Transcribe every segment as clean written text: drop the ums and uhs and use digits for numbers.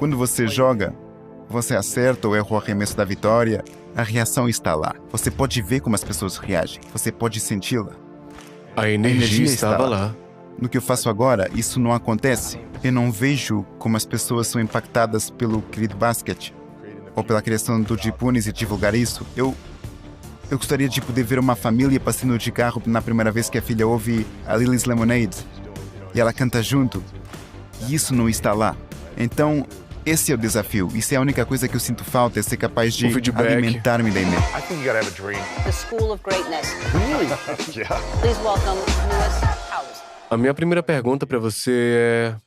Quando você joga, você acerta ou erra o arremesso da vitória, a reação está lá. Você pode ver como as pessoas reagem, você pode senti-la. A energia estava lá. No que eu faço agora, isso não acontece. Eu não vejo como as pessoas são impactadas pelo querido basquete ou pela criação do Jipunes e divulgar isso. Eu gostaria de poder ver uma família passando de carro na primeira vez que a filha ouve a Lily's Lemonade e ela canta junto. E isso não está lá. Então, esse é o desafio. Isso é a única coisa que eu sinto falta, é ser capaz de alimentar-me da energia. I think you gotta have a dream. The School of Greatness. Really? Yeah. Please welcome Lewis Howes. A minha primeira pergunta pra você é...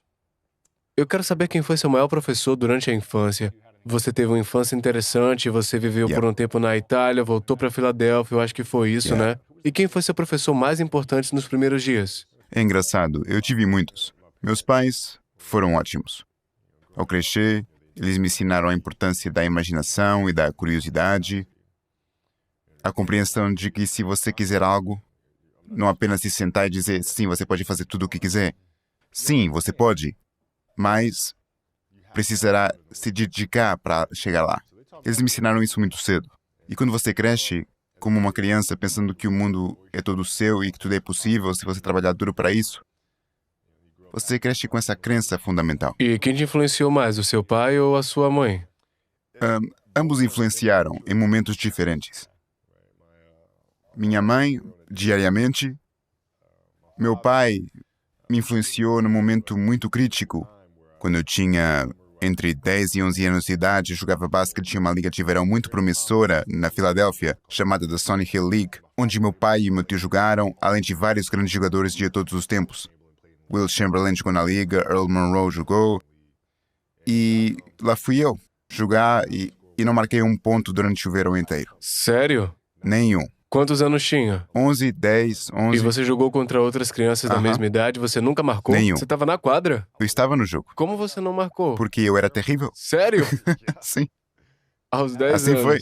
Eu quero saber quem foi seu maior professor durante a infância. Você teve uma infância interessante, você viveu por um tempo na Itália, voltou pra Filadélfia, eu acho que foi isso, né? E quem foi seu professor mais importante nos primeiros dias? É engraçado, eu tive muitos. Meus pais foram ótimos. Ao crescer, eles me ensinaram a importância da imaginação e da curiosidade, a compreensão de que se você quiser algo, não apenas se sentar e dizer, sim, você pode fazer tudo o que quiser. Sim, você pode, mas precisará se dedicar para chegar lá. Eles me ensinaram isso muito cedo. E quando você cresce como uma criança pensando que o mundo é todo seu e que tudo é possível se você trabalhar duro para isso, você cresce com essa crença fundamental. E quem te influenciou mais, o seu pai ou a sua mãe? Ambos influenciaram em momentos diferentes. Minha mãe, diariamente. Meu pai me influenciou num momento muito crítico, quando eu tinha entre 10 e 11 anos de idade, eu jogava basquete em uma liga de verão muito promissora na Filadélfia, chamada The Sonny Hill League, onde meu pai e meu tio jogaram, além de vários grandes jogadores de todos os tempos. Will Chamberlain jogou na liga, Earl Monroe jogou, e lá fui eu jogar e não marquei um ponto durante o verão inteiro. Sério? Nenhum. Quantos anos tinha? 11, 10, 11... E você jogou contra outras crianças da mesma idade, você nunca marcou? Nenhum. Você estava na quadra? Eu estava no jogo. Como você não marcou? Porque eu era terrível. Sério? Sim. Aos 10 assim anos? Foi.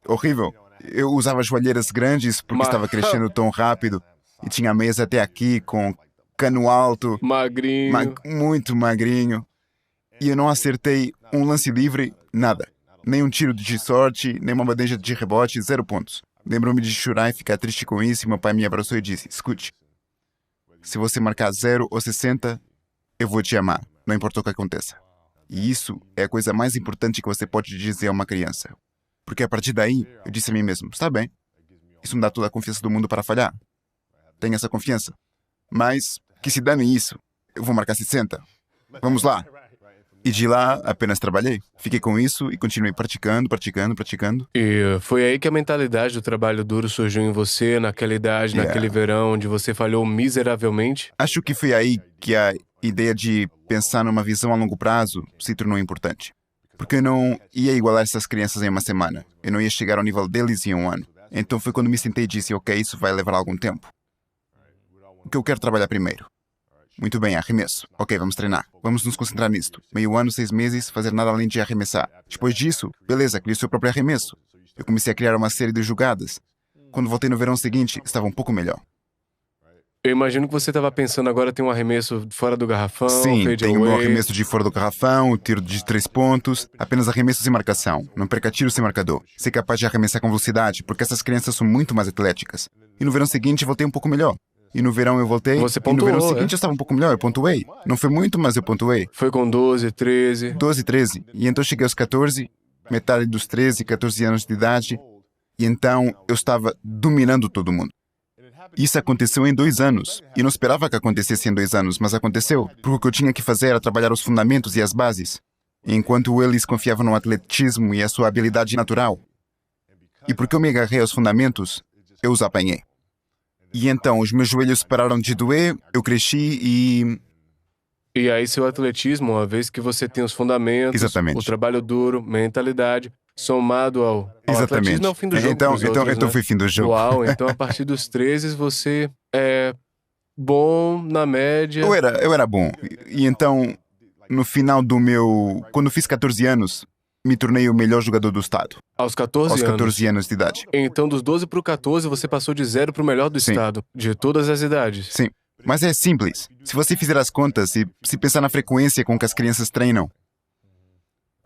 Horrível. Eu usava joelheiras grandes porque estava crescendo tão rápido e tinha meias até aqui com cano alto. Magrinho. Muito magrinho. E eu não acertei um lance livre, nada. Nem um tiro de sorte, nem uma bandeja de rebote, 0 pontos. Lembro-me de chorar e ficar triste com isso e meu pai me abraçou e disse, escute, se você marcar 0 ou 60, eu vou te amar, não importa o que aconteça. E isso é a coisa mais importante que você pode dizer a uma criança. Porque a partir daí, eu disse a mim mesmo, está bem, isso me dá toda a confiança do mundo para falhar. Tenho essa confiança. Mas, que se dane isso, eu vou marcar 60. Vamos lá. E de lá, apenas trabalhei. Fiquei com isso e continuei praticando. E foi aí que a mentalidade do trabalho duro surgiu em você, naquela idade, naquele verão, onde você falhou miseravelmente? Acho que foi aí que a ideia de pensar numa visão a longo prazo se tornou importante. Porque eu não ia igualar essas crianças em uma semana. Eu não ia chegar ao nível deles em um ano. Então foi quando me sentei e disse, ok, isso vai levar algum tempo. O que eu quero trabalhar primeiro? Muito bem, arremesso. Ok, vamos treinar. Vamos nos concentrar nisto. Meio ano, 6 meses, fazer nada além de arremessar. Depois disso, beleza, criei seu próprio arremesso. Eu comecei a criar uma série de jogadas. Quando voltei no verão seguinte, estava um pouco melhor. Eu imagino que você estava pensando agora tem um arremesso fora do garrafão, sim, fade tenho o meu away. arremesso de fora do garrafão, o tiro de 3 pontos, apenas arremessos sem marcação. Não perca tiro sem marcador. Ser capaz de arremessar com velocidade, porque essas crianças são muito mais atléticas. E no verão seguinte, voltei um pouco melhor. E no verão eu voltei, Você e pontuou, no verão seguinte eu estava um pouco melhor, eu pontuei. Não foi muito, mas eu pontuei. Foi com 12, 13... 12, 13. E então cheguei aos 14, metade dos 13, 14 anos de idade, e então eu estava dominando todo mundo. Isso aconteceu em 2 anos. E não esperava que acontecesse em 2 anos, mas aconteceu. Porque o que eu tinha que fazer era trabalhar os fundamentos e as bases, enquanto eles confiavam no atletismo e a sua habilidade natural. E porque eu me agarrei aos fundamentos, eu os apanhei. E então, os meus joelhos pararam de doer, eu cresci e... E aí seu atletismo, uma vez que você tem os fundamentos, Exatamente. o trabalho duro, mentalidade, somado ao Exatamente. atletismo é o fim do jogo pros outros, então né? foi fim do jogo. Uau, então a partir dos 13 você é bom na média. Eu era bom. E então, no final do meu... Quando fiz 14 anos, me tornei o melhor jogador do estado. Aos 14 Aos anos? 14 anos de idade. Então, dos 12 pro 14, você passou de 0 pro melhor do Sim. estado, de todas as idades. Sim. Mas é simples. Se você fizer as contas e se pensar na frequência com que as crianças treinam,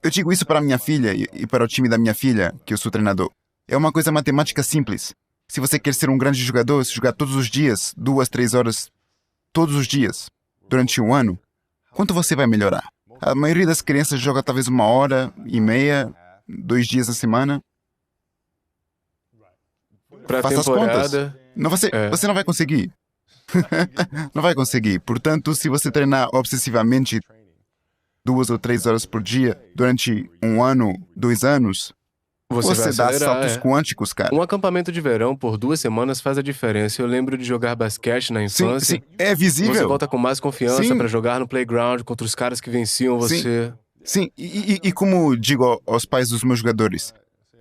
Eu digo isso para minha filha e para o time da minha filha, que eu sou treinador. É uma coisa matemática simples. Se você quer ser um grande jogador, se jogar todos os dias, 2, 3 horas, todos os dias, durante um ano, quanto você vai melhorar? A maioria das crianças joga talvez 1 hora e meia, 2 dias na semana. Pra Faça as contas. temporada. Não, você não vai conseguir. Não vai conseguir. Portanto, se você treinar obsessivamente 2 ou 3 horas por dia durante um ano, 2 anos, Você vai você dá acelerar, saltos quânticos, cara. Um acampamento de verão por 2 semanas faz a diferença. Eu lembro de jogar basquete na Sim, infância. sim, é visível. Você volta com mais confiança Sim. pra jogar no playground contra os caras que venciam você. Sim, e como digo aos pais dos meus jogadores,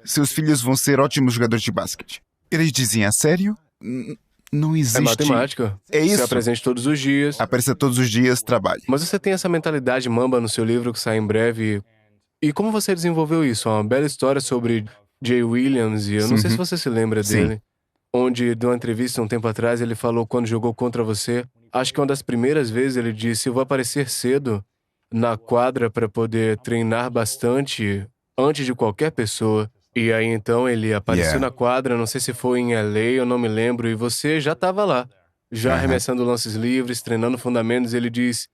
seus filhos vão ser ótimos jogadores de basquete. Eles dizem, a sério? Não É existe. matemática. É isso. Você apresente todos os dias. Apareça todos os dias, trabalhe. Mas você tem essa mentalidade mamba no seu livro que sai em breve. E como você desenvolveu isso? É uma bela história sobre Jay Williams, e eu não sei se você se lembra Sim. dele. Onde, de uma entrevista um tempo atrás, ele falou quando jogou contra você. Acho que uma das primeiras vezes ele disse: eu vou aparecer cedo na quadra para poder treinar bastante antes de qualquer pessoa. E aí então ele apareceu Yeah. na quadra, não sei se foi em LA, eu não me lembro, e você já estava lá, já Aham. arremessando lances livres, treinando fundamentos. Ele disse: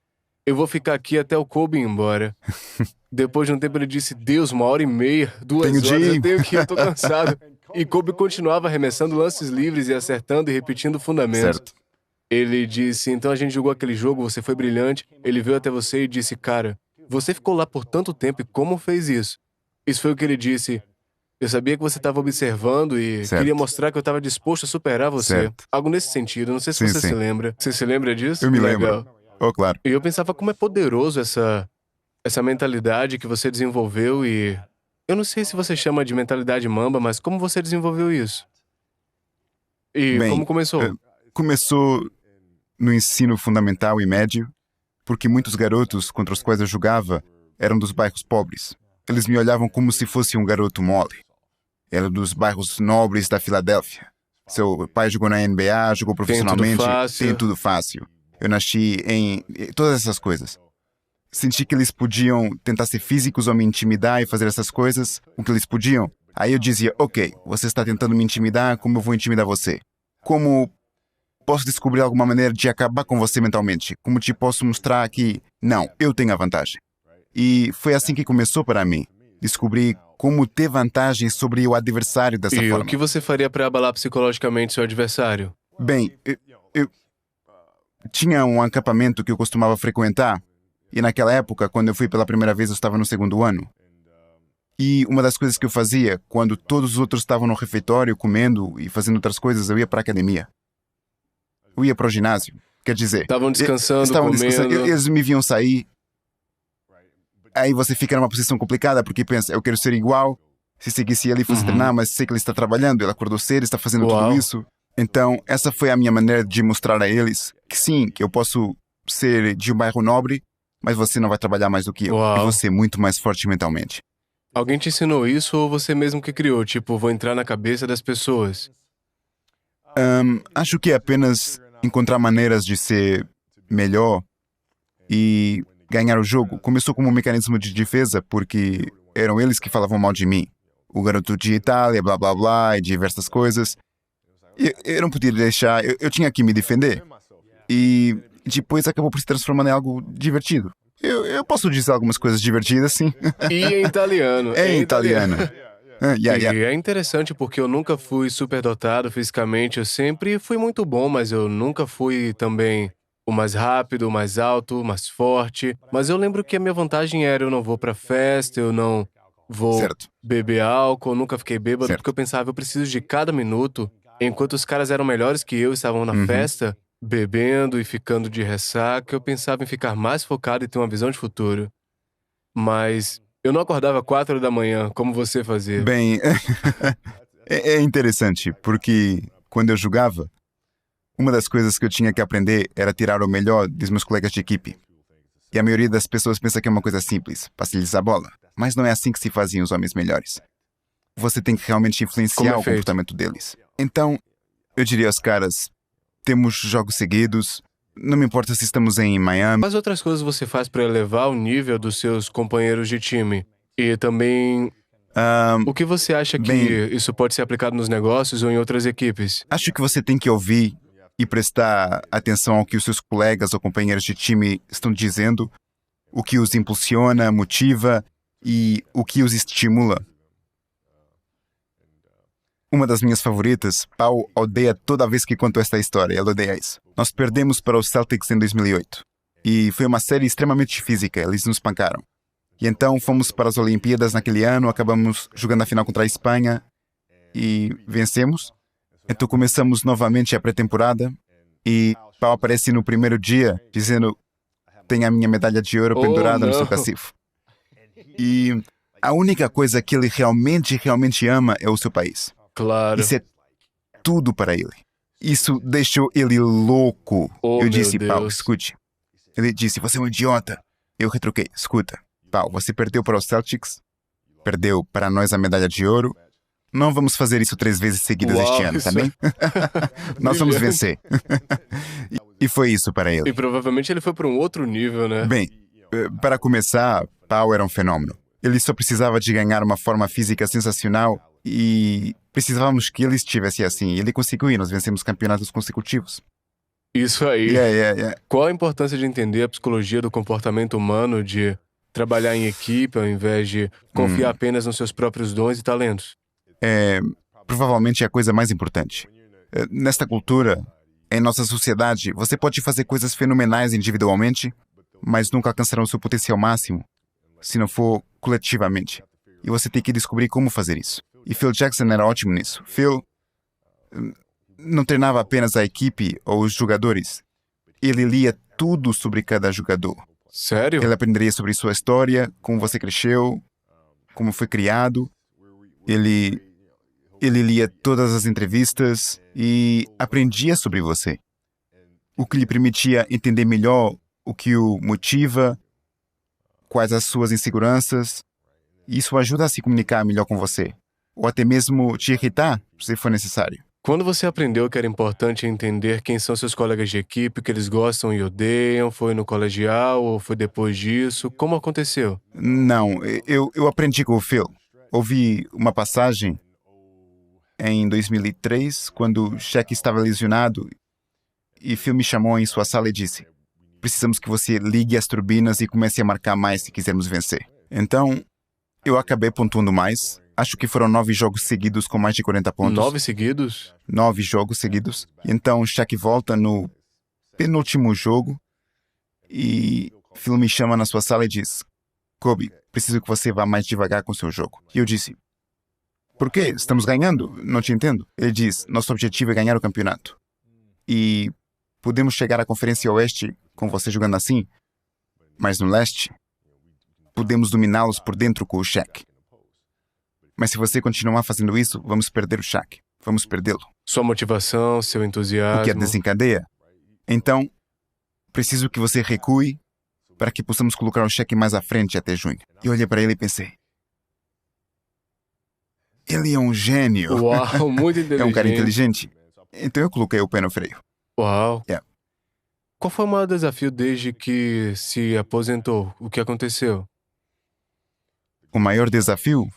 eu vou ficar aqui até o Kobe ir embora. Depois de um tempo ele disse: Deus, 1 hora e meia, 2 Tenho de horas, ir. eu tenho que ir, eu tô cansado. E Kobe continuava arremessando lances livres e acertando e repetindo fundamentos. Certo. Ele disse: então a gente jogou aquele jogo, você foi brilhante. Ele veio até você e disse: cara, você ficou lá por tanto tempo e como fez isso? Isso foi o que ele disse. Eu sabia que você estava observando e Certo. queria mostrar que eu estava disposto a superar você. Certo. Algo nesse sentido, não sei se Sim, você sim. se lembra. Você se lembra disso? Eu me Legal. lembro. Oh, claro. E eu pensava como é poderoso essa mentalidade que você desenvolveu e... Eu não sei se você chama de mentalidade mamba, mas como você desenvolveu isso? E Bem, como começou? Começou no ensino fundamental e médio, porque muitos garotos contra os quais eu jogava eram dos bairros pobres. Eles me olhavam como se fosse um garoto mole. Era dos bairros nobres da Filadélfia. Seu pai jogou na NBA, jogou profissionalmente, fácil. tem tudo fácil. Eu nasci em todas essas coisas. Senti que eles podiam tentar ser físicos ou me intimidar e fazer essas coisas, o que eles podiam. Aí eu dizia, ok, você está tentando me intimidar, como eu vou intimidar você? Como posso descobrir alguma maneira de acabar com você mentalmente? Como te posso mostrar que, não, eu tenho a vantagem? E foi assim que começou para mim. Descobrir como ter vantagem sobre o adversário dessa E forma. o que você faria para abalar psicologicamente seu adversário? Bem, eu tinha um acampamento que eu costumava frequentar, e naquela época, quando eu fui pela primeira vez, eu estava no 2º ano. E uma das coisas que eu fazia, quando todos os outros estavam no refeitório, comendo e fazendo outras coisas, eu ia para a academia. Eu ia para o ginásio. Quer dizer... Estavam descansando, estavam comendo. descansando, eles me viam sair. Aí você fica numa posição complicada, porque pensa, eu quero ser igual. Se seguisse ele e fosse treinar, mas sei que ele está trabalhando, ele acordou cedo, está fazendo Uau. tudo isso. Então, essa foi a minha maneira de mostrar a eles que sim, que eu posso ser de um bairro nobre, mas você não vai trabalhar mais do que eu. Uau. E você é muito mais forte mentalmente. Alguém te ensinou isso ou você mesmo que criou? Tipo, vou entrar na cabeça das pessoas. Acho que é apenas encontrar maneiras de ser melhor e ganhar o jogo. Começou como um mecanismo de defesa, porque eram eles que falavam mal de mim. O garoto de Itália, blá blá blá, e diversas coisas. E eu não podia deixar, eu tinha que me defender. E depois acabou por se transformar em algo divertido. Eu posso dizer algumas coisas divertidas, sim. E em italiano. É em italiano. Yeah. E é interessante porque eu nunca fui superdotado fisicamente. Eu sempre fui muito bom, mas eu nunca fui também o mais rápido, o mais alto, o mais forte. Mas eu lembro que a minha vantagem era: eu não vou pra festa, eu não vou Certo. beber álcool, eu nunca fiquei bêbado, Certo. porque eu pensava, eu preciso de cada minuto. Enquanto os caras eram melhores que eu, estavam na festa, bebendo e ficando de ressaca, eu pensava em ficar mais focado e ter uma visão de futuro. Mas eu não acordava 4 da manhã, como você fazia. Bem, é interessante, porque quando eu jogava, uma das coisas que eu tinha que aprender era tirar o melhor dos meus colegas de equipe. E a maioria das pessoas pensa que é uma coisa simples, passe-lhes a bola. Mas não é assim que se fazem os homens melhores. Você tem que realmente Como influenciar é o feito? comportamento deles. Então, eu diria aos caras, temos jogos seguidos, não me importa se estamos em Miami. Quais outras coisas você faz para elevar o nível dos seus companheiros de time? E também, Ahn, o que você acha que bem- isso pode ser aplicado nos negócios ou em outras equipes? Acho que você tem que ouvir e prestar atenção ao que os seus colegas ou companheiros de time estão dizendo, o que os impulsiona, motiva e o que os estimula. Uma das minhas favoritas, Pau odeia toda vez que conto esta história, ela odeia isso. Nós perdemos para os Celtics em 2008 e foi uma série extremamente física, eles nos pancaram. E então fomos para as Olimpíadas naquele ano, acabamos jogando a final contra a Espanha e vencemos. Então começamos novamente a pré-temporada e Pau aparece no primeiro dia dizendo: tem a minha medalha de ouro Oh, pendurada no seu não. cacifo. E a única coisa que ele realmente ama é o seu país. Claro. Isso é tudo para ele. Isso deixou ele louco. Oh, Eu meu disse: Pau, Deus. escute. Ele disse: você é um idiota. Eu retruquei: escuta, Pau, você perdeu para os Celtics, perdeu para nós a medalha de ouro. Não vamos fazer isso 3 vezes seguidas Uau, este ano, isso tá bem? Nós vamos brilhante. vencer. E foi isso para E ele. provavelmente ele foi para um outro nível, né? Bem, para começar, Pau era um fenômeno. Ele só precisava de ganhar uma forma física sensacional e precisávamos que ele estivesse assim. Ele conseguiu e nós vencemos campeonatos consecutivos. Isso aí. Yeah. Qual a importância de entender a psicologia do comportamento humano, de trabalhar em equipe ao invés de confiar apenas nos seus próprios dons e talentos? É provavelmente a coisa mais importante. Nesta cultura, em nossa sociedade, você pode fazer coisas fenomenais individualmente, mas nunca alcançarão o seu potencial máximo se não for coletivamente. E você tem que descobrir como fazer isso. E Phil Jackson era ótimo nisso. Phil não treinava apenas a equipe ou os jogadores. Ele lia tudo sobre cada jogador. Sério? Ele aprenderia sobre sua história, como você cresceu, como foi criado. Ele lia todas as entrevistas e aprendia sobre você. O que lhe permitia entender melhor o que o motiva, quais as suas inseguranças. Isso ajuda a se comunicar melhor com você. Ou até mesmo te irritar, se for necessário. Quando você aprendeu que era importante entender quem são seus colegas de equipe, que eles gostam e odeiam, foi no colegial ou foi depois disso? Como aconteceu? Não, eu aprendi com o Phil. Ouvi uma passagem em 2003, quando o Shaq estava lesionado, e Phil me chamou em sua sala e disse: precisamos que você ligue as turbinas e comece a marcar mais se quisermos vencer. Então, eu acabei pontuando mais. Acho que foram 9 jogos seguidos com mais de 40 pontos. 9 seguidos? 9 jogos seguidos. E então o Shaq volta no penúltimo jogo e Phil me chama na sua sala e diz: Kobe, preciso que você vá mais devagar com seu jogo. E eu disse: por quê? Estamos ganhando? Não te entendo. Ele diz: nosso objetivo é ganhar o campeonato. E podemos chegar à Conferência Oeste com você jogando assim, mas no Leste, podemos dominá-los por dentro com o Shaq. Mas se você continuar fazendo isso, vamos perder o Shaq. Vamos perdê-lo. Sua motivação, seu entusiasmo. O que a desencadeia. Então, preciso que você recue para que possamos colocar o Shaq mais à frente até junho. E olhei para ele e pensei: ele é um gênio. Uau, muito inteligente. É um cara inteligente. Então eu coloquei o pé no freio. Uau. Yeah. Qual foi o maior desafio desde que se aposentou? O que aconteceu? O maior desafio?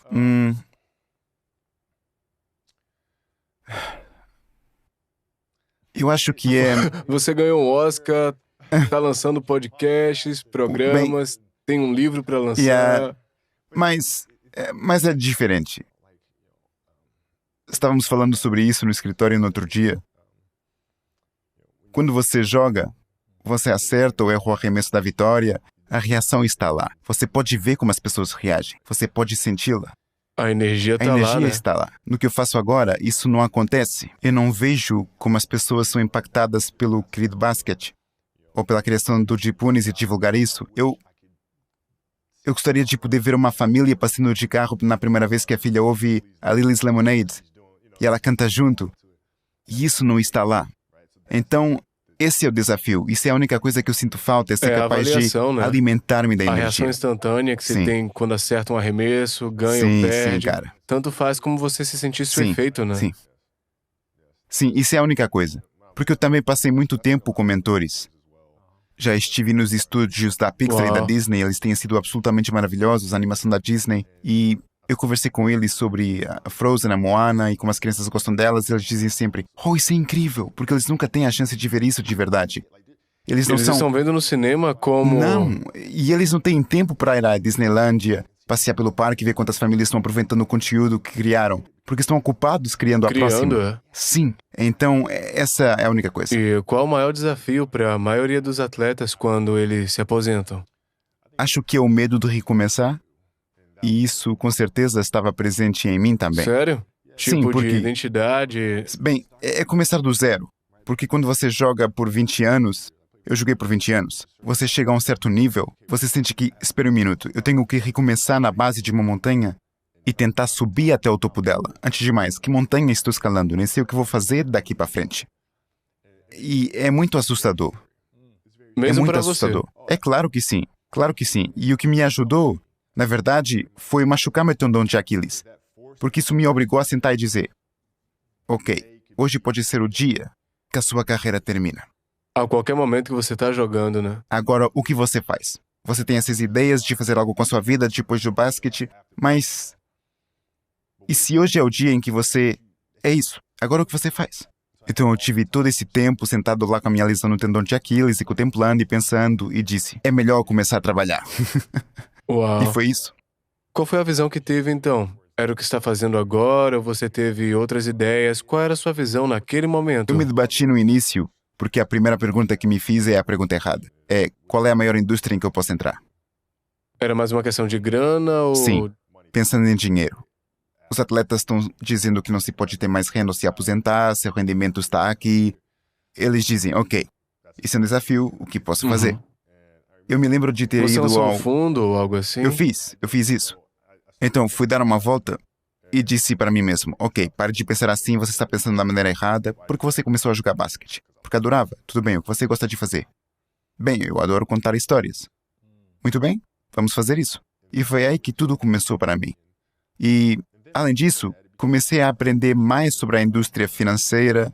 Eu acho que é... Você ganhou um Oscar, tá lançando podcasts, programas, tem um livro para lançar. Yeah. Mas é diferente. Estávamos falando sobre isso no escritório no outro dia. Quando você joga, você acerta ou erra o arremesso da vitória, a reação está lá. Você pode ver como as pessoas reagem. Você pode senti-la. A energia A tá energia lá, né? está lá. No que eu faço agora, isso não acontece. Eu não vejo como as pessoas são impactadas pelo querido basquete ou pela criação do Jipunes e divulgar isso. Eu gostaria de poder ver uma família passando de carro na primeira vez que a filha ouve a Lily's Lemonade e ela canta junto. E isso não está lá. Então, esse é o desafio. Isso é a única coisa que eu sinto falta, é ser É a capaz de avaliação, né? alimentar-me da A reação energia. instantânea que você Sim. tem quando acerta um arremesso, ganha ou Sim, perde. sim, cara. Tanto faz como você se sentisse Sim, perfeito, né? sim. Sim, isso é a única coisa. Porque eu também passei muito tempo com mentores. Já estive nos estúdios da Pixar e da Uau. Disney, eles têm sido absolutamente maravilhosos, a animação da Disney. E eu conversei com eles sobre a Frozen, a Moana, e como as crianças gostam delas, e eles dizem sempre, oh, isso é incrível, porque eles nunca têm a chance de ver isso de verdade. Eles não Eles são... estão vendo no cinema como... Não, e eles não têm tempo para ir à Disneylândia, passear pelo parque e ver quantas famílias estão aproveitando o conteúdo que criaram, porque estão ocupados criando a próxima. Criando, Sim, então essa é a única coisa. E qual o maior desafio para a maioria dos atletas quando eles se aposentam? Acho que é o medo de recomeçar, e isso com certeza estava presente em mim também. Sério? Sim, Tipo porque- de identidade... Bem, é começar do zero, porque quando você joga por 20 anos, eu joguei por 20 anos, você chega a um certo nível, você sente que, espera um minuto, eu tenho que recomeçar na base de uma montanha e tentar subir até o topo dela. Antes de mais, que montanha estou escalando? Nem sei o que vou fazer daqui para frente. E é muito assustador. É Mesmo muito para você. assustador. É claro que sim, claro que sim. E o que me ajudou, na verdade, foi machucar meu tendão de Aquiles. Porque isso me obrigou a sentar e dizer, ok, hoje pode ser o dia que a sua carreira termina. A qualquer momento que você tá jogando, né? Agora, o que você faz? Você tem essas ideias de fazer algo com a sua vida depois do basquete, mas... E se hoje é o dia em que você... É isso, agora o que você faz? Então eu tive todo esse tempo sentado lá com a minha lesão no tendão de Aquiles e contemplando e pensando e disse, é melhor começar a trabalhar. Uau. E foi isso. Qual foi a visão que teve, então? Era o que está fazendo agora ou você teve outras ideias? Qual era a sua visão naquele momento? Eu me debati no início, porque a primeira pergunta que me fiz é a pergunta errada. É, qual é a maior indústria em que eu posso entrar? Era mais uma questão de grana ou... Sim. Pensando em dinheiro. Os atletas estão dizendo que não se pode ter mais renda ao se aposentar, seu rendimento está aqui. Eles dizem, ok, isso é um desafio, o que posso fazer? Eu me lembro de ter Você ido lançou ao... um fundo ou algo assim? Eu fiz isso. Então, fui dar uma volta e disse para mim mesmo, ok, pare de pensar assim, você está pensando da maneira errada, porque você começou a jogar basquete. Porque adorava, tudo bem, o que você gosta de fazer? Bem, eu adoro contar histórias. Muito bem, vamos fazer isso. E foi aí que tudo começou para mim. E, além disso, comecei a aprender mais sobre a indústria financeira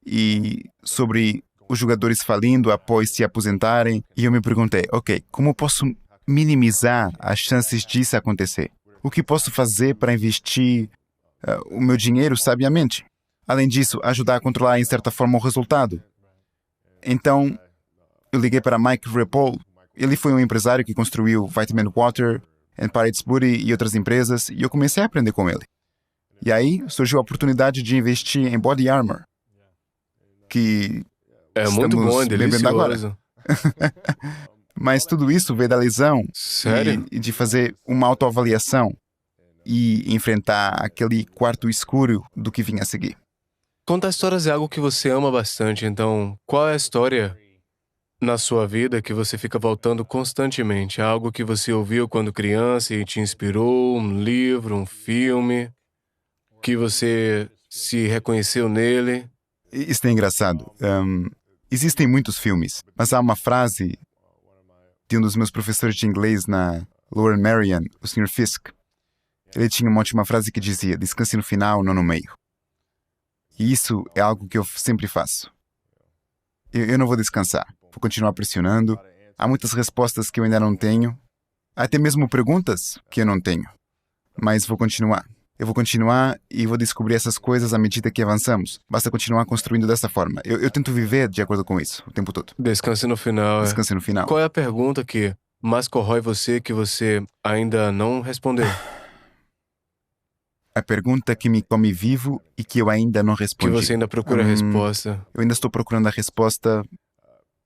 e sobre os jogadores falindo após se aposentarem. E eu me perguntei, ok, como posso minimizar as chances disso acontecer? O que posso fazer para investir o meu dinheiro sabiamente? Além disso, ajudar a controlar em certa forma o resultado. Então, eu liguei para Mike Repole. Ele foi um empresário que construiu Vitamin Water, Pirates Booty e outras empresas, e eu comecei a aprender com ele. E aí surgiu a oportunidade de investir em Body Armor, que É muito estamos bom, é bebendo agora. delicioso. Mas tudo isso veio da lesão Sério? e de fazer uma autoavaliação e enfrentar aquele quarto escuro do que vinha a seguir. Contar histórias é algo que você ama bastante, então qual é a história na sua vida que você fica voltando constantemente? Algo que você ouviu quando criança e te inspirou, um livro, um filme, que você se reconheceu nele? Isso é engraçado. Existem muitos filmes, mas há uma frase de um dos meus professores de inglês na Lower Merion, o Sr. Fisk. Ele tinha uma ótima frase que dizia, descanse no final, não no meio. E isso é algo que eu sempre faço. Eu não vou descansar, vou continuar pressionando. Há muitas respostas que eu ainda não tenho, até mesmo perguntas que eu não tenho. Mas vou continuar. Eu vou continuar e vou descobrir essas coisas à medida que avançamos. Basta continuar construindo dessa forma. Eu tento viver de acordo com isso, o tempo todo. Descanse no final. Descanse no final. Qual é a pergunta que mais corrói você que você ainda não respondeu? A pergunta que me come vivo e que eu ainda não Que respondi. você ainda procura a resposta? Eu ainda estou procurando a resposta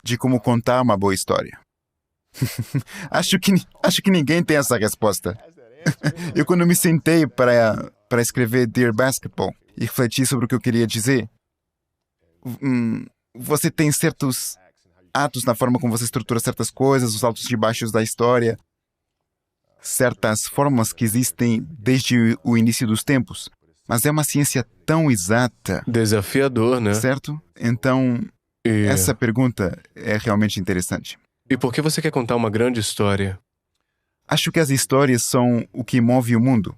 de como contar uma boa história. acho que ninguém tem essa resposta. Eu, quando me sentei para escrever Dear Basketball e refleti sobre o que eu queria dizer, você tem certos atos na forma como você estrutura certas coisas, os altos e baixos da história, certas formas que existem desde o início dos tempos. Mas é uma ciência tão exata, Desafiador, né? certo? Então, E... essa pergunta é realmente interessante. e por que você quer contar uma grande história? Acho que as histórias são o que move o mundo.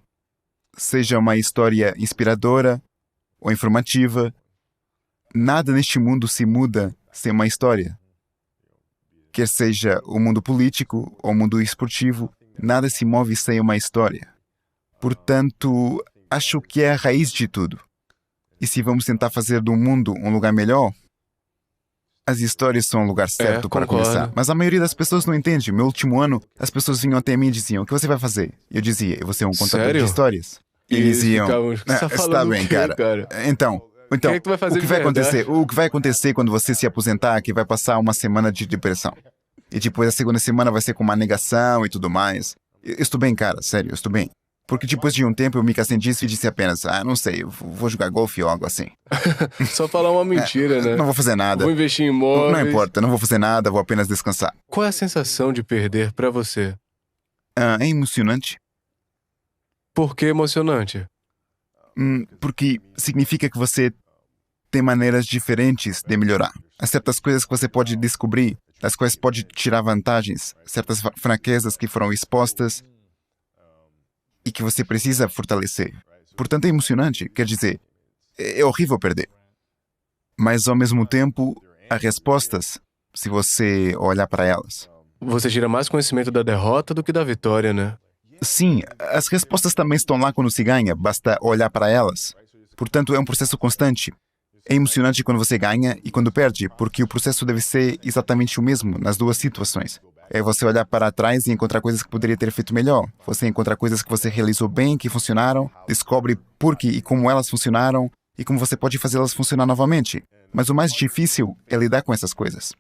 Seja uma história inspiradora ou informativa, nada neste mundo se muda sem uma história. Quer seja o mundo político ou o mundo esportivo, nada se move sem uma história. Portanto, acho que é a raiz de tudo. E se vamos tentar fazer do mundo um lugar melhor, as histórias são o lugar certo para concordo. começar. Mas a maioria das pessoas não entende. Meu último ano, as pessoas vinham até mim e diziam: o que você vai fazer? Eu dizia: eu vou ser um contador Sério? de histórias. E eles diziam: ficavam, "Você tá está falando bem, o quê, cara. Então, que é que tu vai fazer o que de vai verdade?" acontecer? O que vai acontecer quando você se aposentar é que vai passar uma semana de depressão. E depois a segunda semana vai ser com uma negação e tudo mais. Eu estou bem, cara, sério, eu estou bem. Porque depois de um tempo eu me cansei disso e disse apenas: não sei, eu vou jogar golfe ou algo assim. Só falar uma mentira, né? Não vou fazer nada. Vou investir em imóveis. Não importa, não vou fazer nada, vou apenas descansar. Qual é a sensação de perder pra você? É emocionante, Por que emocionante? porque significa que você tem maneiras diferentes de melhorar. Há certas coisas que você pode descobrir, das quais pode tirar vantagens, certas fraquezas que foram expostas e que você precisa fortalecer. Portanto, é emocionante, quer dizer, é horrível perder. Mas, ao mesmo tempo, há respostas, se você olhar para elas. Você tira mais conhecimento da derrota do que da vitória, né? Sim, as respostas também estão lá quando se ganha, basta olhar para elas. Portanto, é um processo constante. É emocionante quando você ganha e quando perde, porque o processo deve ser exatamente o mesmo nas duas situações. É você olhar para trás e encontrar coisas que poderia ter feito melhor. Você encontrar coisas que você realizou bem, que funcionaram, descobre por que e como elas funcionaram e como você pode fazê-las funcionar novamente. Mas o mais difícil é lidar com essas coisas.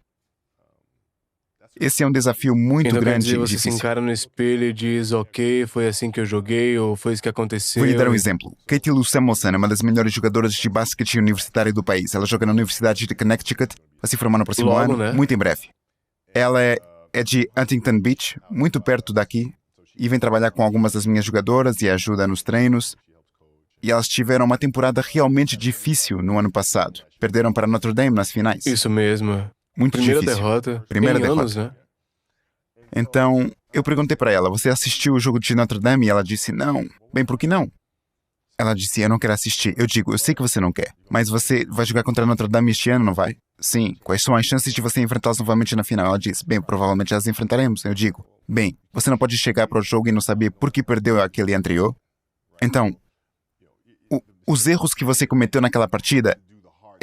Esse é um desafio muito Então, quer grande dizer, e você se difícil. encara no espelho e diz, ok, foi assim que eu joguei, ou foi isso que aconteceu. Vou lhe dar um exemplo. Katie Lou Samuelson é uma das melhores jogadoras de basquete universitário do país. Ela joga na Universidade de Connecticut, vai se formar no próximo Logo, ano, né? muito em breve. Ela é de Huntington Beach, muito perto daqui, e vem trabalhar com algumas das minhas jogadoras e ajuda nos treinos. E elas tiveram uma temporada realmente difícil no ano passado. Perderam para Notre Dame nas finais. Isso mesmo. Muito Primeira difícil. derrota. Primeira em derrota. anos, né? Então, eu perguntei para ela: você assistiu o jogo de Notre Dame? E ela disse: não. Bem, por que não? Ela disse: eu não quero assistir. Eu digo: eu sei que você não quer, mas você vai jogar contra Notre Dame este ano, não vai? Sim. Quais são as chances de você enfrentá-los novamente na final? Ela disse: bem, provavelmente as enfrentaremos. Eu digo: bem, você não pode chegar para o jogo e não saber por que perdeu aquele anterior? Então, os erros que você cometeu naquela partida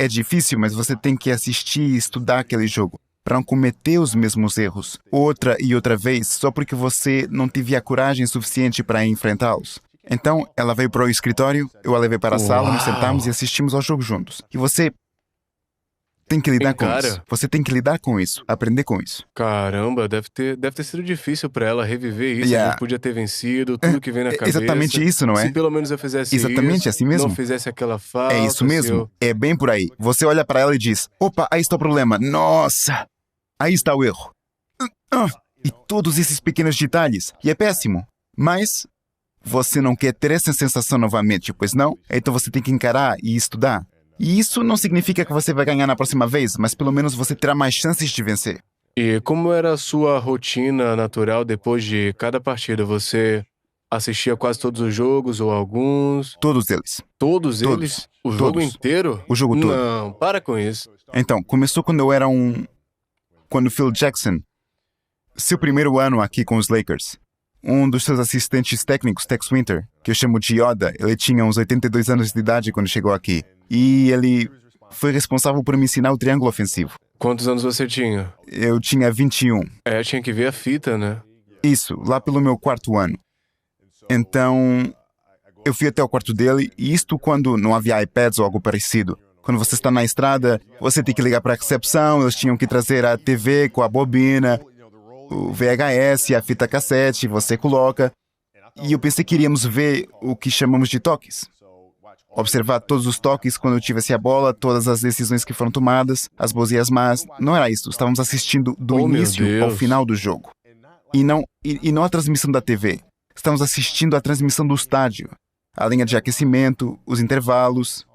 é difícil, mas você tem que assistir e estudar aquele jogo para não cometer os mesmos erros outra e outra vez só porque você não teve a coragem suficiente para enfrentá-los. Então, ela veio para o escritório, eu a levei para a sala, nos sentamos e assistimos ao jogo juntos. E você tem que lidar com isso. Você tem que lidar com isso, aprender com isso. Caramba, deve ter sido difícil pra ela reviver isso. Yeah. A gente podia ter vencido, tudo que vem na cabeça. Exatamente isso, não é? Se pelo menos eu fizesse Exatamente isso, assim mesmo. não fizesse aquela falta. É isso mesmo. É bem por aí. Você olha para ela e diz: opa, aí está o problema. Nossa, aí está o erro. E todos esses pequenos detalhes. E é péssimo. Mas você não quer ter essa sensação novamente, pois não? Então você tem que encarar e estudar. E isso não significa que você vai ganhar na próxima vez, mas pelo menos você terá mais chances de vencer. E como era a sua rotina natural depois de cada partida? Você assistia quase todos os jogos ou alguns? Todos eles. Todos Todos. eles? O jogo Todos. inteiro? O jogo todo. Não, para com isso. Então, começou quando eu era quando Phil Jackson, seu primeiro ano aqui com os Lakers, um dos seus assistentes técnicos, Tex Winter, que eu chamo de Yoda, ele tinha uns 82 anos de idade quando chegou aqui. E ele foi responsável por me ensinar o triângulo ofensivo. Quantos anos você tinha? Eu tinha 21. Tinha que ver a fita, né? Isso, lá pelo meu quarto ano. Então, eu fui até o quarto dele, e isto quando não havia iPads ou algo parecido. Quando você está na estrada, você tem que ligar para a recepção, eles tinham que trazer a TV com a bobina, o VHS, a fita cassete, você coloca. E eu pensei que iríamos ver o que chamamos de toques. Observar todos os toques quando eu tivesse a bola, todas as decisões que foram tomadas, as boas e as más. Não era isso, estávamos assistindo do início ao final do jogo. E não a transmissão da TV. Estamos assistindo a transmissão do estádio. A linha de aquecimento, os intervalos.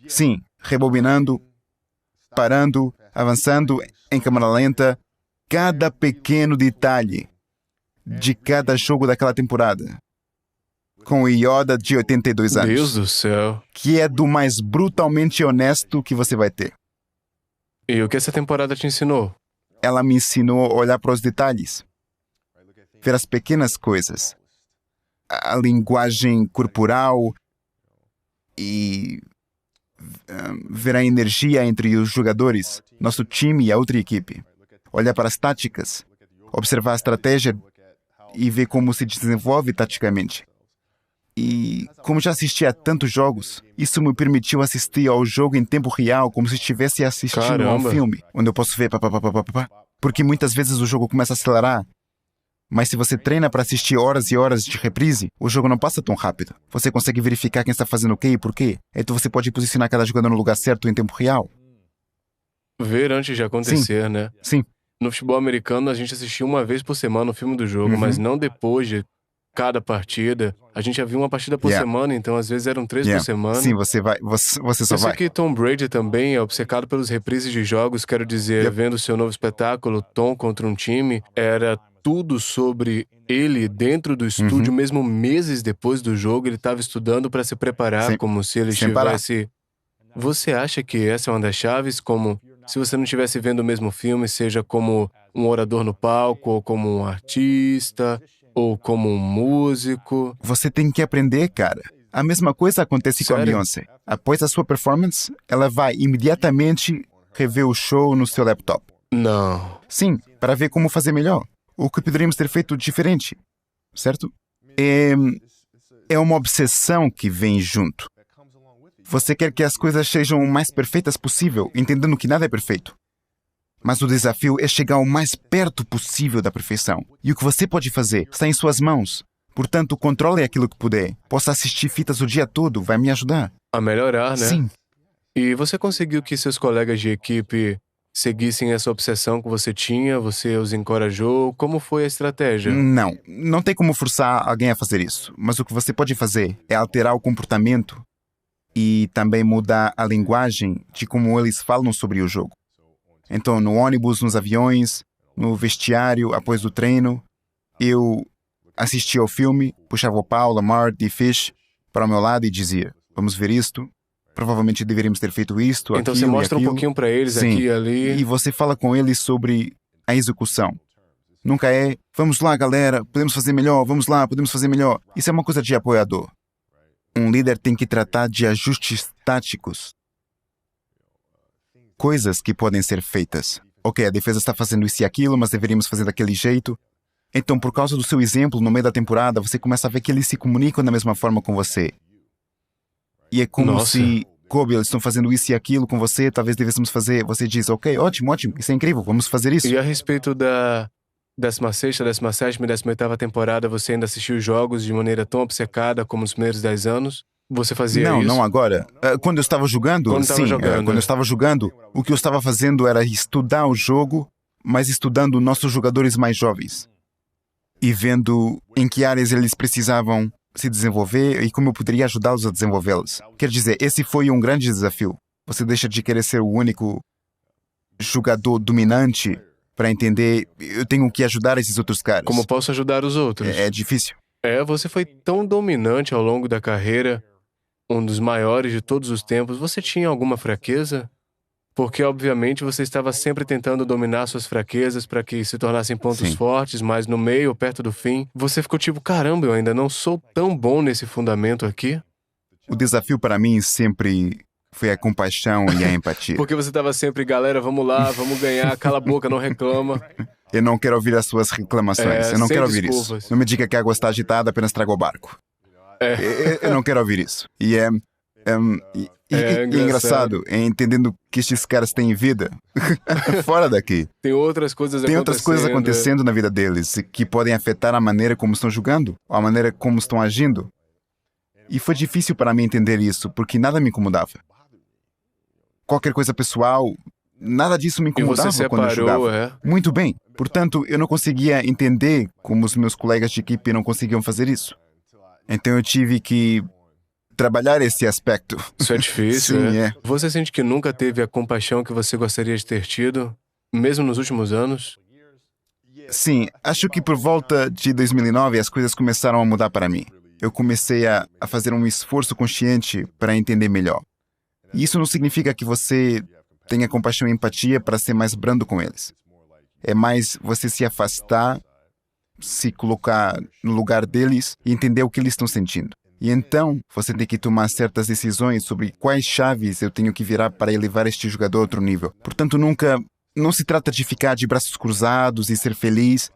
Sim, rebobinando, parando, avançando em câmera lenta. Cada pequeno detalhe de cada jogo daquela temporada. Com o Yoda de 82 anos. Deus do céu. Que é do mais brutalmente honesto que você vai ter. E o que essa temporada te ensinou? ela me ensinou a olhar para os detalhes, ver as pequenas coisas, a linguagem corporal e ver a energia entre os jogadores, nosso time e a outra equipe. Olhar para as táticas, observar a estratégia e ver como se desenvolve taticamente. E como já assisti a tantos jogos, isso me permitiu assistir ao jogo em tempo real, como se estivesse assistindo a um Caramba. filme, onde eu posso ver pá. Porque muitas vezes o jogo começa a acelerar. Mas se você treina para assistir horas e horas de reprise, o jogo não passa tão rápido. Você consegue verificar quem está fazendo o quê e por quê. Então você pode posicionar cada jogador no lugar certo em tempo real. Ver antes de acontecer, né? Sim, No futebol americano, a gente assistia uma vez por semana o filme do jogo, Uhum. mas não depois de cada partida. A gente já viu uma partida por Yeah. semana, então às vezes eram 3 yeah. por semana. Sim, você só Eu sei vai. que Tom Brady também é obcecado pelos reprises de jogos, quero dizer, Yep. vendo seu novo espetáculo, Tom contra um time, era tudo sobre ele dentro do estúdio, mesmo meses depois do jogo, ele estava estudando para se preparar, Sim. como se ele Sem parar. estivesse... Você acha que essa é uma das chaves, como se você não estivesse vendo o mesmo filme, seja como um orador no palco, ou como um artista, ou como um músico? Você tem que aprender, cara. A mesma coisa acontece com a Sério? Beyoncé. Após a sua performance, ela vai imediatamente rever o show no seu laptop. Não. Sim, para ver como fazer melhor. O que poderíamos ter feito diferente, certo? É uma obsessão que vem junto. Você quer que as coisas sejam o mais perfeitas possível, entendendo que nada é perfeito. Mas o desafio é chegar o mais perto possível da perfeição. E o que você pode fazer está em suas mãos. Portanto, controle aquilo que puder. Possa assistir fitas o dia todo, vai me ajudar. A melhorar, né? Sim. E você conseguiu que seus colegas de equipe seguissem essa obsessão que você tinha? Você os encorajou? Como foi a estratégia? Não tem como forçar alguém a fazer isso. Mas o que você pode fazer é alterar o comportamento e também mudar a linguagem de como eles falam sobre o jogo. Então, no ônibus, nos aviões, no vestiário, após o treino, eu assistia ao filme, puxava o Paul, Lamar e Fish para o meu lado e dizia: vamos ver isto, provavelmente deveríamos ter feito isto, Então aquilo você e mostra um aquilo. pouquinho pra eles Sim. aqui e ali. E você fala com eles sobre a execução. Nunca é, vamos lá, galera, podemos fazer melhor, vamos lá, podemos fazer melhor. Isso é uma coisa de apoiador. Um líder tem que tratar de ajustes táticos. Coisas que podem ser feitas. Ok, a defesa está fazendo isso e aquilo, mas deveríamos fazer daquele jeito. Então, por causa do seu exemplo, no meio da temporada, você começa a ver que eles se comunicam da mesma forma com você. E é como Nossa. se, Kobe, eles estão fazendo isso e aquilo com você, talvez devêssemos fazer. Você diz, ok, ótimo, isso é incrível, vamos fazer isso. E a respeito da 16ª, 17ª e 18ª temporada, você ainda assistiu os jogos de maneira tão obcecada como nos primeiros 10 anos? Você fazia Não, isso? não agora. Quando eu estava jogando, Quando estava sim. jogando. Quando eu estava jogando, o que eu estava fazendo era estudar o jogo, mas estudando nossos jogadores mais jovens. E vendo em que áreas eles precisavam se desenvolver e como eu poderia ajudá-los a desenvolvê-los. Quer dizer, esse foi um grande desafio. Você deixa de querer ser o único jogador dominante para entender, eu tenho que ajudar esses outros caras. Como posso ajudar os outros? É difícil. Você foi tão dominante ao longo da carreira, um dos maiores de todos os tempos. Você tinha alguma fraqueza? Porque, obviamente, você estava sempre tentando dominar suas fraquezas para que se tornassem pontos Sim. fortes, mas no meio, perto do fim, você ficou tipo, caramba, eu ainda não sou tão bom nesse fundamento aqui. O desafio para mim sempre foi a compaixão e a empatia. Porque você estava sempre, galera, vamos lá, vamos ganhar, cala a boca, não reclama. Eu não quero ouvir as suas reclamações. Eu não sem quero ouvir desculpas. isso. Não me diga que a água está agitada, apenas traga o barco. Eu não quero ouvir isso. E é engraçado, entendendo que estes caras têm vida fora daqui. Tem outras coisas Tem outras coisas acontecendo na vida deles que podem afetar a maneira como estão jogando, ou a maneira como estão agindo. E foi difícil para mim entender isso, porque nada me incomodava. Qualquer coisa pessoal, nada disso me E incomodava você quando eu separou, jogava. Muito bem. Portanto, eu não conseguia entender como os meus colegas de equipe não conseguiam fazer isso. Então eu tive que trabalhar esse aspecto. Isso é difícil, Sim, né? é. Você sente que nunca teve a compaixão que você gostaria de ter tido, mesmo nos últimos anos? Sim, acho que por volta de 2009 as coisas começaram a mudar para mim. Eu comecei a fazer um esforço consciente para entender melhor. E isso não significa que você tenha compaixão e empatia para ser mais brando com eles. É mais você se afastar, se colocar no lugar deles e entender o que eles estão sentindo. E então, você tem que tomar certas decisões sobre quais chaves eu tenho que virar para elevar este jogador a outro nível. Portanto, não se trata de ficar de braços cruzados e ser feliz.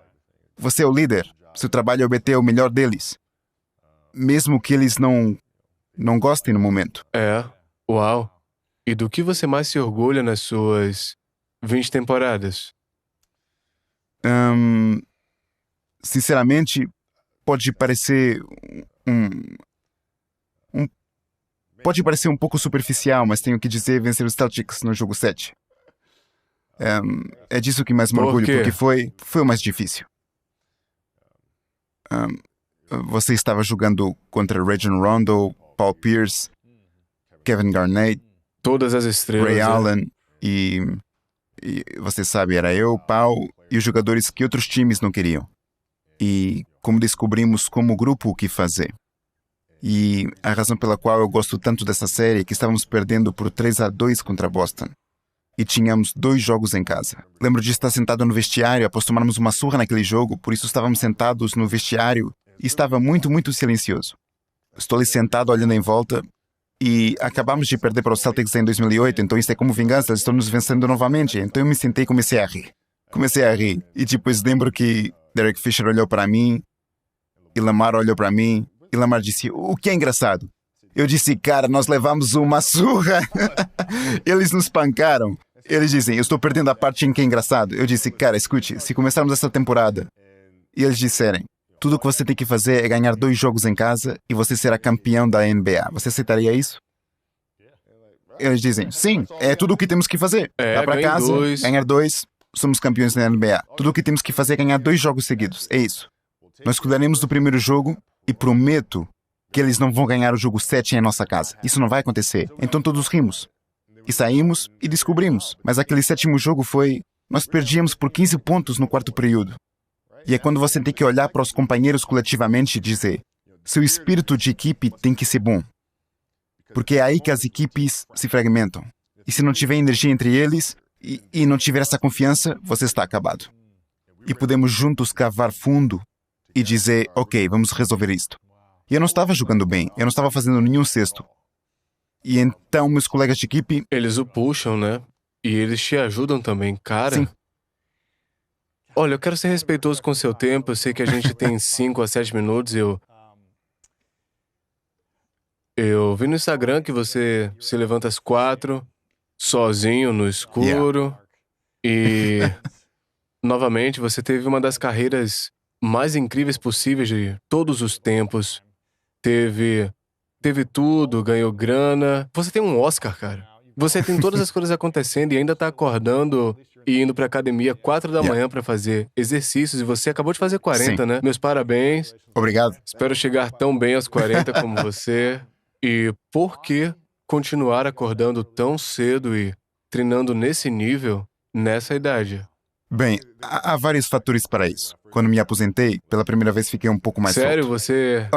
Você é o líder. Seu trabalho é obter o melhor deles. Mesmo que eles não gostem no momento. Uau. E do que você mais se orgulha nas suas 20 temporadas? Sinceramente, pode parecer pode parecer um pouco superficial, mas tenho que dizer vencer os Celtics no jogo 7. É disso que mais me Por orgulho, quê? porque foi o mais difícil. Você estava jogando contra Rajon Rondo, Paul Pierce, Kevin Garnett, Todas as estrelas. Ray né? Allen e você sabe, era eu, Paul e os jogadores que outros times não queriam. E como descobrimos como grupo o que fazer. E a razão pela qual eu gosto tanto dessa série é que estávamos perdendo por 3-2 contra Boston. E tínhamos 2 jogos em casa. Lembro de estar sentado no vestiário após tomarmos uma surra naquele jogo, por isso estávamos sentados no vestiário e estava muito, muito silencioso. Estou ali sentado olhando em volta e acabamos de perder para os Celtics em 2008, então isso é como vingança, eles estão nos vencendo novamente. Então eu me sentei e comecei a rir. E depois lembro que Derek Fisher olhou para mim e Lamar olhou para mim e Lamar disse, o que é engraçado? Eu disse, cara, nós levamos uma surra. Eles nos pancaram. Eles dizem, eu estou perdendo a parte em que é engraçado. Eu disse, cara, escute, se começarmos essa temporada e eles disserem, tudo o que você tem que fazer é ganhar 2 jogos em casa e você será campeão da NBA, você aceitaria isso? Eles dizem, sim, é tudo o que temos que fazer. Vá para ganhe casa, 2. ganhar 2, somos campeões da NBA. Tudo o que temos que fazer é ganhar 2 jogos seguidos, é isso. Nós cuidaremos do primeiro jogo e prometo que eles não vão ganhar o jogo 7 em nossa casa. Isso não vai acontecer. Então todos rimos. E saímos e descobrimos. Mas aquele 7º jogo foi... Nós perdíamos por 15 pontos no 4º período. E é quando você tem que olhar para os companheiros coletivamente e dizer, seu espírito de equipe tem que ser bom. Porque é aí que as equipes se fragmentam. E se não tiver energia entre eles e não tiver essa confiança, você está acabado. E podemos juntos cavar fundo e dizer, ok, vamos resolver isto. E eu não estava jogando bem, eu não estava fazendo nenhum cesto. E então meus colegas de equipe... Eles o puxam, né? E eles te ajudam também, cara. Sim. Olha, eu quero ser respeitoso com o seu tempo. Eu sei que a gente tem 5 a 7 minutos. Eu vi no Instagram que você se levanta às 4, sozinho, no escuro. E, novamente, você teve uma das carreiras mais incríveis possíveis de todos os tempos. Teve tudo, ganhou grana. Você tem um Oscar, cara. Você tem todas as coisas acontecendo e ainda tá acordando e indo pra academia 4 da manhã pra fazer exercícios. E você acabou de fazer 40, Sim. né? Meus parabéns. Obrigado. Espero chegar tão bem aos 40 como você. E por que continuar acordando tão cedo e treinando nesse nível, nessa idade? Bem, há vários fatores para isso. Quando me aposentei, pela primeira vez fiquei um pouco mais Sério, solto. você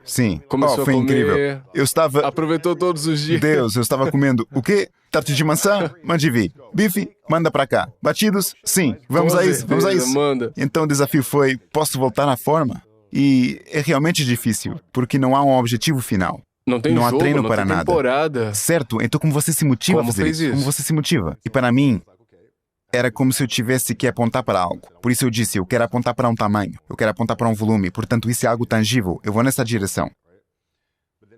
Sim. começou Foi a comer, incrível. Eu estava... aproveitou todos os dias. Deus, eu estava comendo o quê? Tarte de maçã? Mande vir. Bife? Manda pra cá. Batidos? Sim. Vamos Com a isso, vamos a certeza, isso. manda. Então o desafio foi, posso voltar na forma? E é realmente difícil, porque não há um objetivo final. Não tem Não há jogo, treino não para tem nada. temporada. Certo? Então como você se motiva Como a fazer fez isso? Como você se motiva? E para mim, era como se eu tivesse que apontar para algo. Por isso eu disse, eu quero apontar para um tamanho, eu quero apontar para um volume, portanto isso é algo tangível, eu vou nessa direção.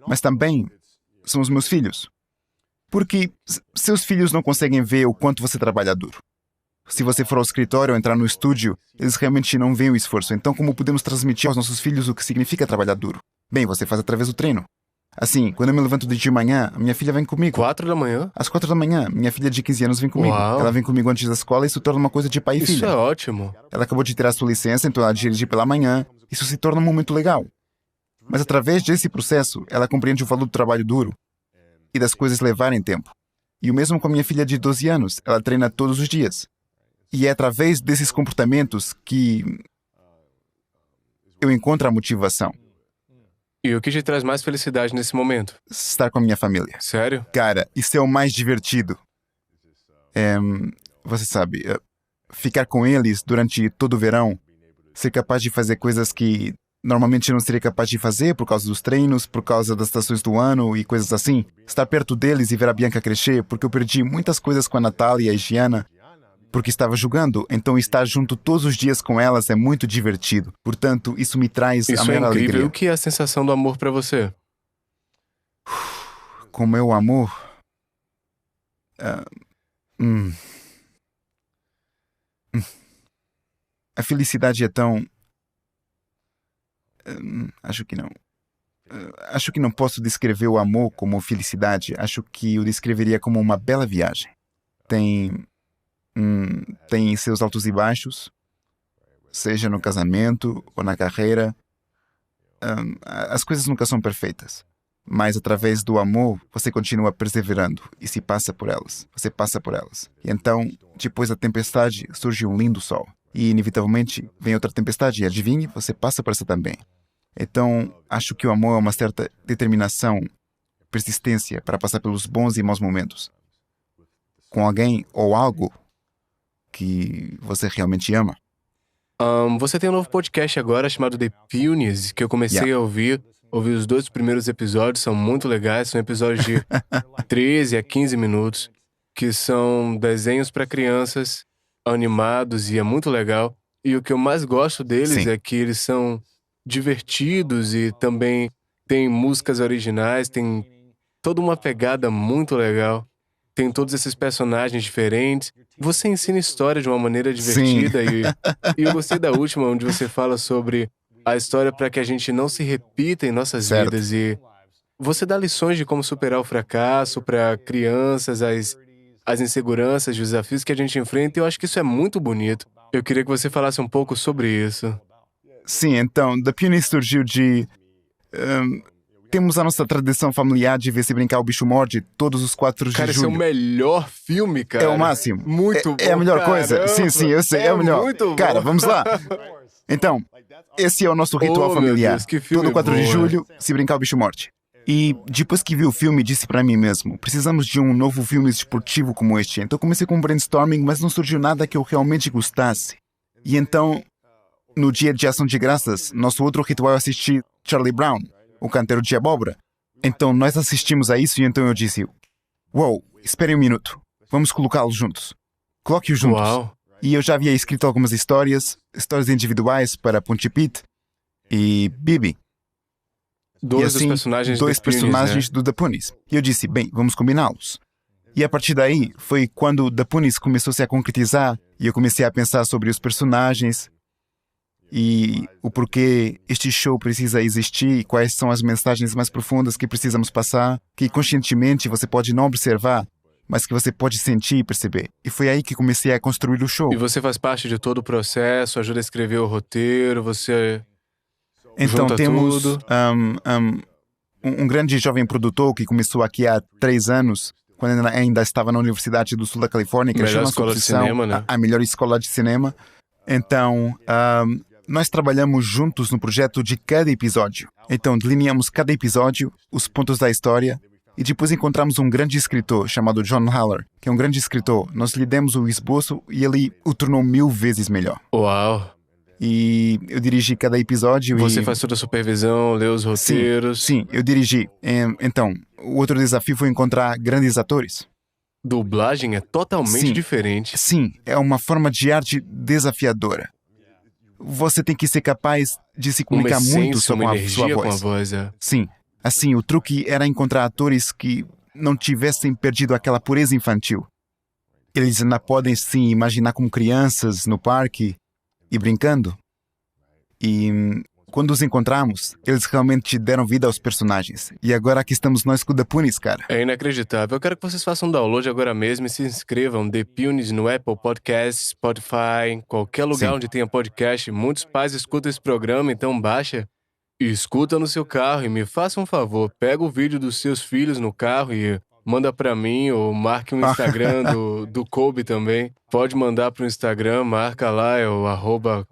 Mas também são os meus filhos. Porque seus filhos não conseguem ver o quanto você trabalha duro. Se você for ao escritório ou entrar no estúdio, eles realmente não veem o esforço. Então como podemos transmitir aos nossos filhos o que significa trabalhar duro? Bem, você faz através do treino. Assim, quando eu me levanto de manhã, a minha filha vem comigo. 4 da manhã? Às 4 da manhã, minha filha de 15 anos vem comigo. Uau. Ela vem comigo antes da escola e isso torna uma coisa de pai e Isso filha. é ótimo. Ela acabou de tirar sua licença, então ela dirige pela manhã. Isso se torna um momento legal. Mas através desse processo, ela compreende o valor do trabalho duro e das coisas levarem tempo. E o mesmo com a minha filha de 12 anos, ela treina todos os dias. E é através desses comportamentos que eu encontro a motivação. E o que te traz mais felicidade nesse momento? Estar com a minha família. Sério? Cara, isso é o mais divertido. Você sabe, ficar com eles durante todo o verão, ser capaz de fazer coisas que normalmente não seria capaz de fazer por causa dos treinos, por causa das estações do ano e coisas assim. Estar perto deles e ver a Bianca crescer, porque eu perdi muitas coisas com a Natália e a Gianna, porque estava jogando. Então estar junto todos os dias com elas é muito divertido. Portanto, isso me traz a Isso é maior incrível. alegria. O que é a sensação do amor pra você? Com meu amor... A felicidade é tão... acho que não. Acho que não posso descrever o amor como felicidade. Acho que o descreveria como uma bela viagem. Tem seus altos e baixos, seja no casamento ou na carreira. As coisas nunca são perfeitas. Mas através do amor, você continua perseverando e se passa por elas. Você passa por elas. E então, depois da tempestade, surge um lindo sol. E, inevitavelmente, vem outra tempestade. E adivinhe, você passa por essa também. Então, acho que o amor é uma certa determinação, persistência para passar pelos bons e maus momentos. Com alguém ou algo que você realmente ama. Você tem um novo podcast agora chamado The Punis, que eu comecei a ouvir. Ouvi os 2 primeiros episódios, são muito legais. São episódios de 13 a 15 minutos, que são desenhos para crianças, animados, e é muito legal. E o que eu mais gosto deles é que eles são divertidos e também tem músicas originais, tem toda uma pegada muito legal. Tem todos esses personagens diferentes. Você ensina história de uma maneira divertida e eu gostei da última, onde você fala sobre a história para que a gente não se repita em nossas vidas. E você dá lições de como superar o fracasso para crianças, as inseguranças, os desafios que a gente enfrenta, e eu acho que isso é muito bonito. Eu queria que você falasse um pouco sobre isso. Sim, então, The Punis surgiu de... temos a nossa tradição familiar de ver se brincar o bicho morde todos os 4 de julho. Cara, esse é o melhor filme, cara. É o máximo. Muito bom, É a melhor coisa. caramba. Sim, eu sei, é o melhor. Muito bom. Cara, vamos lá. Então, esse é o nosso ritual Oh, meu familiar. Deus, que filme Todo 4 de bom, julho, se brincar o bicho morte. E depois que vi o filme, disse pra mim mesmo, precisamos de um novo filme esportivo como este. Então comecei com um brainstorming, mas não surgiu nada que eu realmente gostasse. E então, no dia de ação de graças, nosso outro ritual é assistir Charlie Brown, o canteiro de abóbora. Então nós assistimos a isso e então eu disse, uou, espere um minuto, vamos colocá-los juntos. Coloque-os juntos. Uau. E eu já havia escrito algumas histórias individuais para Ponte Pit e Bibi. Dois E assim, dos personagens dois do The Punis, personagens né? do The Punis. E eu disse, bem, vamos combiná-los. E a partir daí, foi quando The Punis começou -se a concretizar e eu comecei a pensar sobre os personagens e o porquê este show precisa existir e quais são as mensagens mais profundas que precisamos passar, que conscientemente você pode não observar, mas que você pode sentir e perceber. E foi aí que comecei a construir o show. E você faz parte de todo o processo, ajuda a escrever o roteiro, você Então junta temos tudo. um grande jovem produtor que começou aqui há 3 anos, quando ainda estava na Universidade do Sul da Califórnia, que Melhor chama escola de cinema, né? a melhor escola de cinema. Então, nós trabalhamos juntos no projeto de cada episódio. Então, delineamos cada episódio, os pontos da história, e depois encontramos um grande escritor chamado John Haller, que é um grande escritor. Nós lhe demos o esboço e ele o tornou 1000 vezes melhor. Uau. E eu dirigi cada episódio Você e... faz toda a supervisão, lê os roteiros. Sim, eu dirigi. Então, o outro desafio foi encontrar grandes atores. Dublagem é totalmente Sim. diferente. Sim, é uma forma de arte desafiadora. Você tem que ser capaz de se Uma comunicar muito essência, com uma a energia sua com a voz. voz, é. Sim. Assim, o truque era encontrar atores que não tivessem perdido aquela pureza infantil. Eles ainda podem, sim, imaginar como crianças no parque e brincando. E quando os encontramos, eles realmente deram vida aos personagens. E agora aqui estamos nós com o The Punis, cara. É inacreditável. Eu quero que vocês façam um download agora mesmo e se inscrevam. The Punis no Apple Podcasts, Spotify, em qualquer lugar Sim. onde tenha podcast. Muitos pais escutam esse programa, então baixa e escuta no seu carro. E me faça um favor, pega o vídeo dos seus filhos no carro e manda pra mim, ou marque um Instagram do Kobe também. Pode mandar pro Instagram, marca lá, é o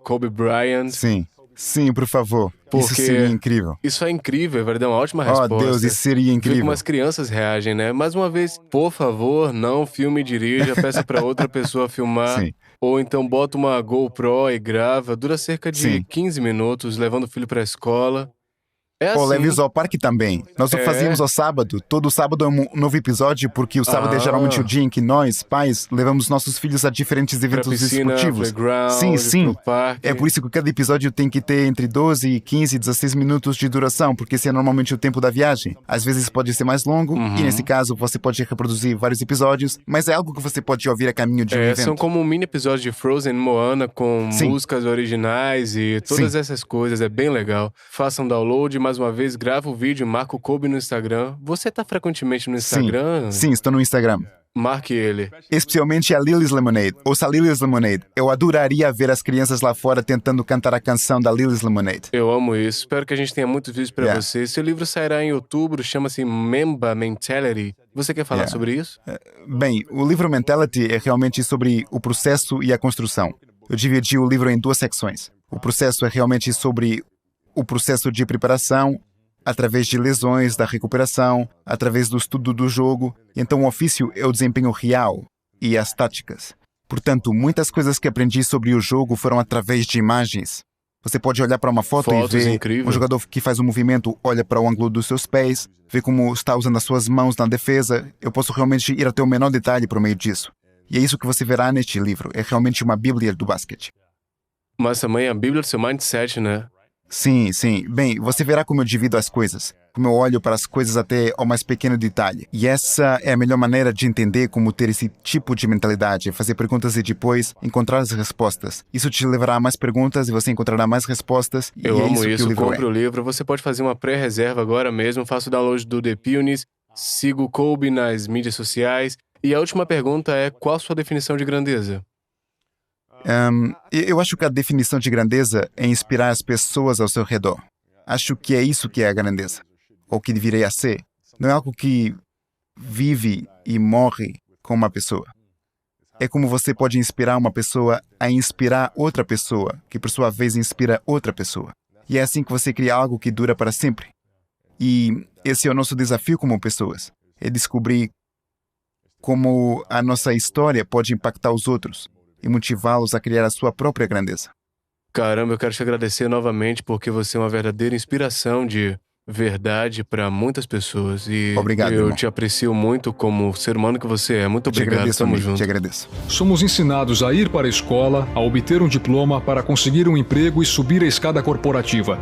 @KobeBryant. Sim. Sim, por favor. Isso Porque seria incrível. Isso é incrível, vai dar uma ótima Oh, resposta. Deus, isso seria Ver incrível. como as crianças reagem, né? Mais uma vez, por favor, não filme e dirija, peça pra outra pessoa filmar. Sim. Ou então bota uma GoPro e grava. Dura cerca de Sim. 15 minutos, levando o filho pra escola. É Ou assim. leve-os ao parque também. Nós o fazíamos ao sábado. Todo sábado é um novo episódio, porque o sábado é geralmente o dia em que nós, pais, levamos nossos filhos a diferentes Pra eventos piscina, esportivos. playground, Sim. pro parque. É por isso que cada episódio tem que ter entre 12, 15 e 16 minutos de duração, porque esse é normalmente o tempo da viagem. Às vezes pode ser mais longo, e nesse caso você pode reproduzir vários episódios, mas é algo que você pode ouvir a caminho de um evento. São como um mini episódio de Frozen Moana com Sim. músicas originais e todas essas coisas. É bem legal. Façam download, mais uma vez, grava o vídeo, marca o Kobe no Instagram. Você tá frequentemente no Instagram? Sim, estou no Instagram. Marque ele. Especialmente a Lily's Lemonade. Ouça a Lily's Lemonade. Eu adoraria ver as crianças lá fora tentando cantar a canção da Lily's Lemonade. Eu amo isso. Espero que a gente tenha muitos vídeos pra você. Seu livro sairá em outubro, chama-se Mamba Mentality. Você quer falar sobre isso? Bem, o livro Mentality é realmente sobre o processo e a construção. Eu dividi o livro em 2 secções. O processo é realmente sobre o processo de preparação, através de lesões, da recuperação, através do estudo do jogo. Então, o ofício é o desempenho real e as táticas. Portanto, muitas coisas que aprendi sobre o jogo foram através de imagens. Você pode olhar para uma foto Fotos, e ver incrível. um jogador que faz um movimento, olha para o ângulo dos seus pés, vê como está usando as suas mãos na defesa. Eu posso realmente ir até o menor detalhe por meio disso. E é isso que você verá neste livro. É realmente uma bíblia do basquete. Mas também a Bíblia do seu mindset, né? Sim. Bem, você verá como eu divido as coisas, como eu olho para as coisas até ao mais pequeno detalhe. E essa é a melhor maneira de entender como ter esse tipo de mentalidade, fazer perguntas e depois encontrar as respostas. Isso te levará a mais perguntas e você encontrará mais respostas. E Eu é amo isso. Que isso. o livro Compre é. o livro. Você pode fazer uma pré-reserva agora mesmo. Faça o download do The Punis. Siga o Kobe nas mídias sociais. E a última pergunta é: qual a sua definição de grandeza? Eu acho que a definição de grandeza é inspirar as pessoas ao seu redor. Acho que é isso que é a grandeza, ou que deveria ser. Não é algo que vive e morre com uma pessoa. É como você pode inspirar uma pessoa a inspirar outra pessoa, que por sua vez inspira outra pessoa. E é assim que você cria algo que dura para sempre. E esse é o nosso desafio como pessoas, é descobrir como a nossa história pode impactar os outros e motivá-los a criar a sua própria grandeza. Caramba, eu quero te agradecer novamente porque você é uma verdadeira inspiração de verdade para muitas pessoas. E Obrigado, eu irmão. te aprecio muito como ser humano que você é. Muito Te obrigado, agradeço, tamo amigo, junto. te agradeço. Somos ensinados a ir para a escola, a obter um diploma para conseguir um emprego e subir a escada corporativa.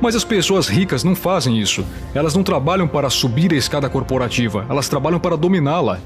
Mas as pessoas ricas não fazem isso. Elas não trabalham para subir a escada corporativa, elas trabalham para dominá-la.